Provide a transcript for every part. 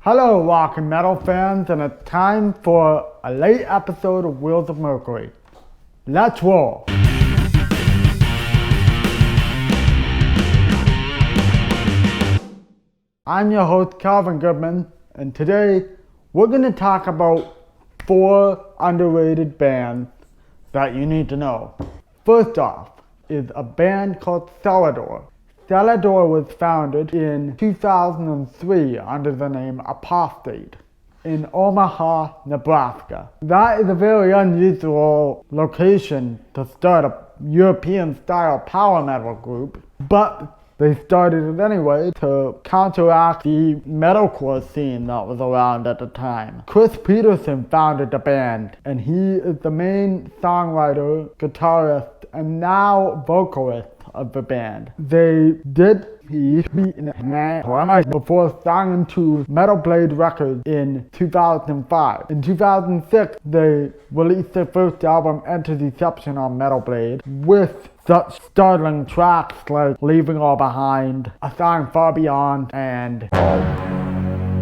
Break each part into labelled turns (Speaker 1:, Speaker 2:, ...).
Speaker 1: Hello rock and metal fans, and it's time for a late episode of Wheels of Mercury. Let's roll! I'm your host Calvin Goodman, and today we're going to talk about 4 underrated bands that you need to know. First off is a band called Celador. Celador was founded in 2003 under the name Apostate in Omaha, Nebraska. That is a very unusual location to start a European-style power metal group, but they started it anyway to counteract the metalcore scene that was around at the time. Chris Peterson founded the band, and he is the main songwriter, guitarist, and now vocalist of the band. They did before signing to Metal Blade Records in 2005. In 2006, they released their first album, Enter Deception, on Metal Blade, with such startling tracks like Leaving All Behind, A Song Far Beyond, and...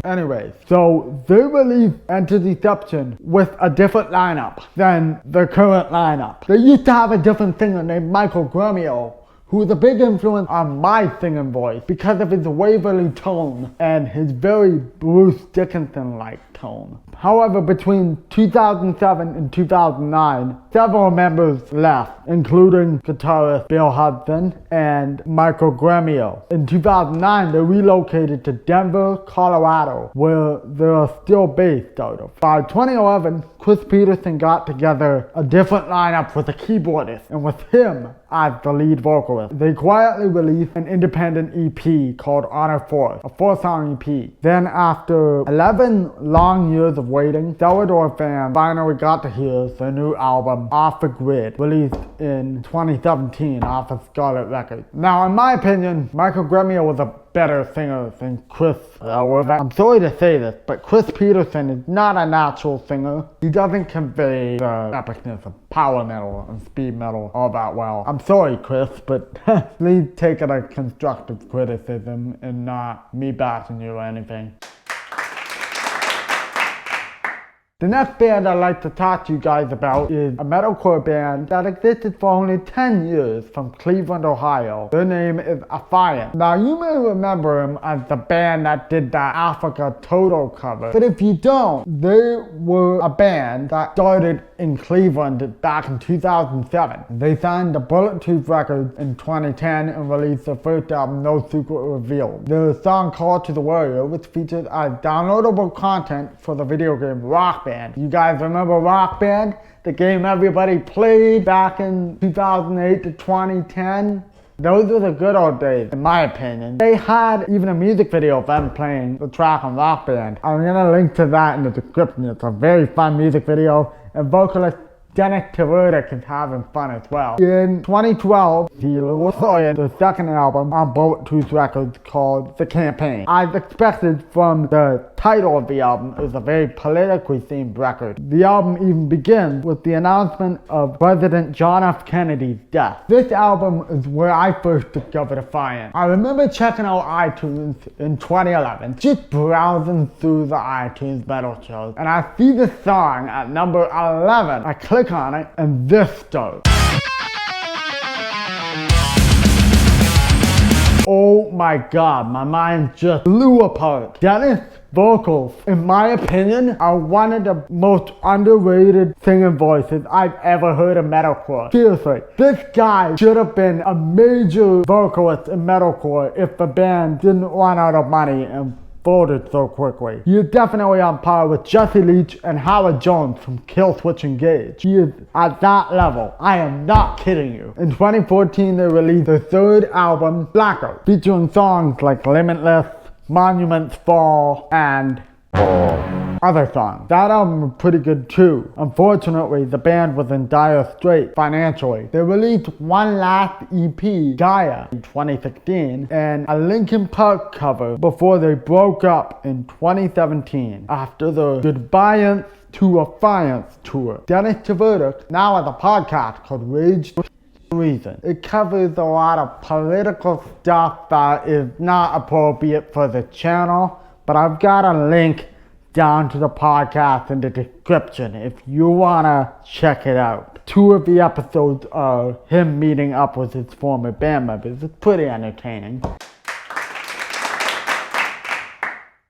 Speaker 1: Anyway, so they released Enter Deception with a different lineup than the current lineup. They used to have a different singer named Michael Gremio, who was a big influence on my singing voice because of his wavery tone and his very Bruce Dickinson-like tone. However, between 2007 and 2009, several members left, including guitarist Bill Hudson and Michael Gremio. In 2009, they relocated to Denver, Colorado, where they are still based out of. By 2011, Chris Peterson got together a different lineup with a keyboardist, and with him as the lead vocalist. They quietly released an independent EP called Honor Force, a 4-song EP. Then after 11 long years of waiting, Celador fans finally got to hear their new album, Off the Grid, released in 2017 off of Scarlet Records. Now, in my opinion, Michael Gremio was a better singer than Chris. I'm sorry to say this, but Chris Peterson is not a natural singer. He doesn't convey the epicness of power metal and speed metal all that well. I'm sorry, Chris, but please take it as constructive criticism and not me bashing you or anything. The next band I'd like to talk to you guys about is a metalcore band that existed for only 10 years from Cleveland, Ohio. Their name is Affiant. Now, you may remember them as the band that did that Africa Total cover, but if you don't, they were a band that started in Cleveland back in 2007. They signed to Bullet Tooth Records in 2010 and released their first album, No Secret Revealed. Their song Call to the Warrior, which features as downloadable content for the video game Rock Band. You guys remember Rock Band? The game everybody played back in 2008 to 2010? Those were the good old days, in my opinion. They had even a music video of them playing the track on Rock Band. I'm gonna link to that in the description. It's a very fun music video, and vocalist Dennis Tverdik is having fun as well. In 2012, he released the second album on Bullet Tooth Records called The Campaign. As expected from the title of the album, it was a very politically themed record. The album even begins with the announcement of President John F. Kennedy's death. This album is where I first discovered Affiant. I remember checking out iTunes in 2011, just browsing through the iTunes metal shows, and I see this song at number 11. I click on it, and this starts. Oh my god, my mind just blew apart. Dennis' vocals, in my opinion, are one of the most underrated singing voices I've ever heard in metalcore. Seriously, this guy should have been a major vocalist in metalcore if the band didn't run out of money and folded so quickly. He is definitely on par with Jesse Leach and Howard Jones from Killswitch Engage. He is at that level. I am not kidding you. In 2014, they released their third album, Blackout, featuring songs like Limitless, Monuments Fall, and other songs. That album was pretty good too. Unfortunately, the band was in dire straits financially. They released one last EP, Gaia, in 2016, and a Linkin Park cover before they broke up in 2017 after the Goodbye to Affiance tour. Dennis Tverdik now has a podcast called Rage Reason. It covers a lot of political stuff that is not appropriate for the channel, but I've got a link down to the podcast in the description if you wanna check it out. 2 of the episodes are him meeting up with his former band members. It's pretty entertaining.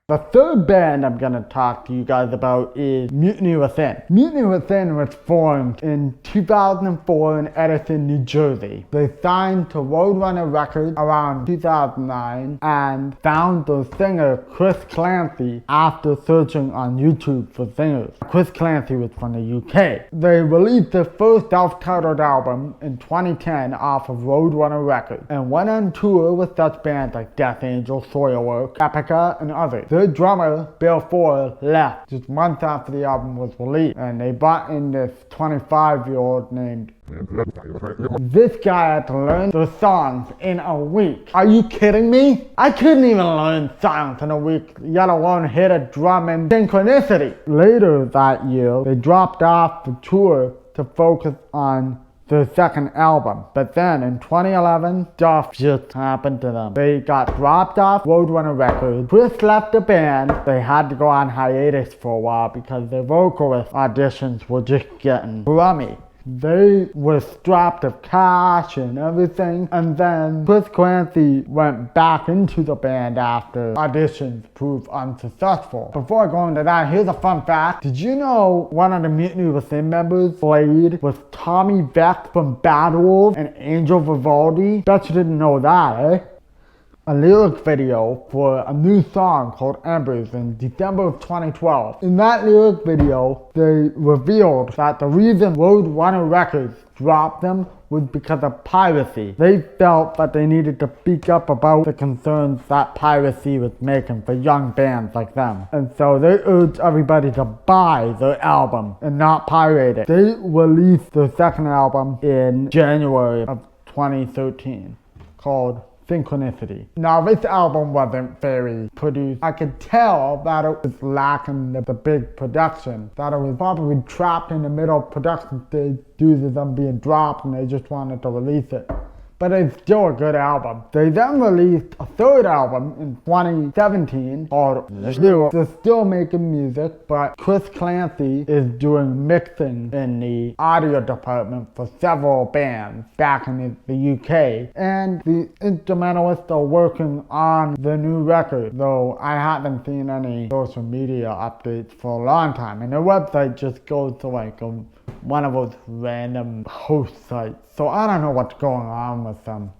Speaker 1: The third band I'm going to talk to you guys about is Mutiny Within. Mutiny Within was formed in 2004 in Edison, New Jersey. They signed to Roadrunner Records around 2009 and found the singer Chris Clancy after searching on YouTube for singers. Chris Clancy was from the UK. They released their first self-titled album in 2010 off of Roadrunner Records and went on tour with such bands like Death Angel, Soilwork, Epica, and others. Their drummer, Bill Ford, left just months after the album was released, and they brought in this 25-year-old named this guy had to learn the songs in a week. Are you kidding me? I couldn't even learn songs in a week, let alone hit a drum in Synchronicity. Later that year, they dropped off the tour to focus on their second album. But then in 2011, stuff just happened to them. They got dropped off Roadrunner Records. Chris left the band. They had to go on hiatus for a while because their vocalist auditions were just getting crummy. They were strapped of cash and everything, and then Chris Clancy went back into the band after auditions proved unsuccessful. Before I go into that, here's a fun fact. Did you know one of the Mutiny Within members played with Tommy Vex from Bad Wolves and Angel Vivaldi? Bet you didn't know that, eh? A lyric video for a new song called Embers in December of 2012. In that lyric video, they revealed that the reason Roadrunner Records dropped them was because of piracy. They felt that they needed to speak up about the concerns that piracy was making for young bands like them. And so they urged everybody to buy their album and not pirate it. They released their second album in January of 2013 called Synchronicity. Now this album wasn't very produced. I could tell that it was lacking the big production, that it was probably trapped in the middle of production stage due to them being dropped and they just wanted to release it. But it's still a good album. They then released a third album in 2017 called They're still making music, but Chris Clancy is doing mixing in the audio department for several bands back in the UK. And the instrumentalists are working on the new record, though I haven't seen any social media updates for a long time. And their website just goes to like one of those random host sites. So I don't know what's going on with them.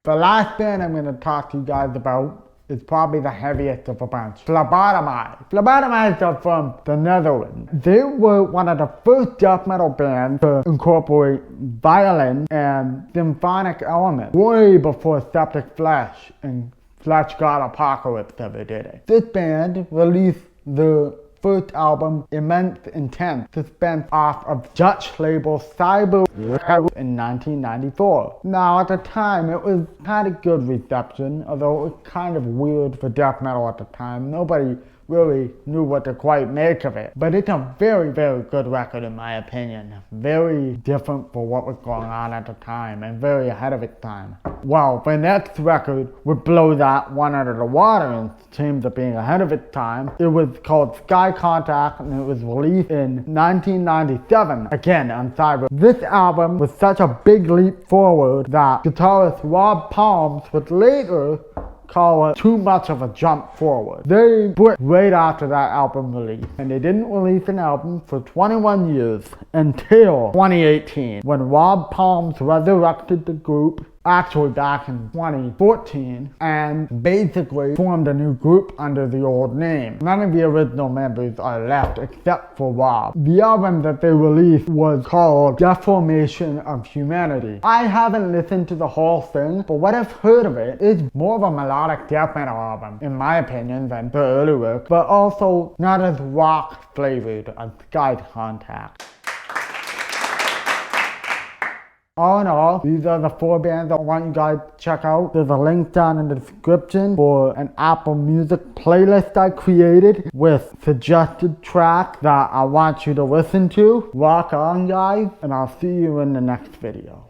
Speaker 1: The last band I'm going to talk to you guys about is probably the heaviest of a bunch. Phlebotomize. Phlebotomize are from the Netherlands. They were one of the first death metal bands to incorporate violin and symphonic elements way before Septic Flesh and Flesh God Apocalypse ever did it. This band released the first album, Immense Intent, suspense off of Dutch label Cyber in 1994. Now at the time it had a good reception, although it was kind of weird for death metal at the time. Nobody really knew what to quite make of it. But it's a very, very good record in my opinion. Very different for what was going on at the time and very ahead of its time. Well, the next record would blow that one out of the water in terms of being ahead of its time. It was called Sky Contact and it was released in 1997, again on Cyber. This album was such a big leap forward that guitarist Rob Palms would later call it too much of a jump forward. They quit right after that album release, and they didn't release an album for 21 years until 2018 when Rob Palms resurrected the group, actually back in 2014, and basically formed a new group under the old name. None of the original members are left except for Rob. The album that they released was called Deformation of Humanity. I haven't listened to the whole thing, but what I've heard of it is more of a melodic death metal album, in my opinion, than the early work, but also not as rock flavored as Sky Contact. All in all, these are the 4 bands I want you guys to check out. There's a link down in the description for an Apple Music playlist I created with suggested tracks that I want you to listen to. Rock on, guys, and I'll see you in the next video.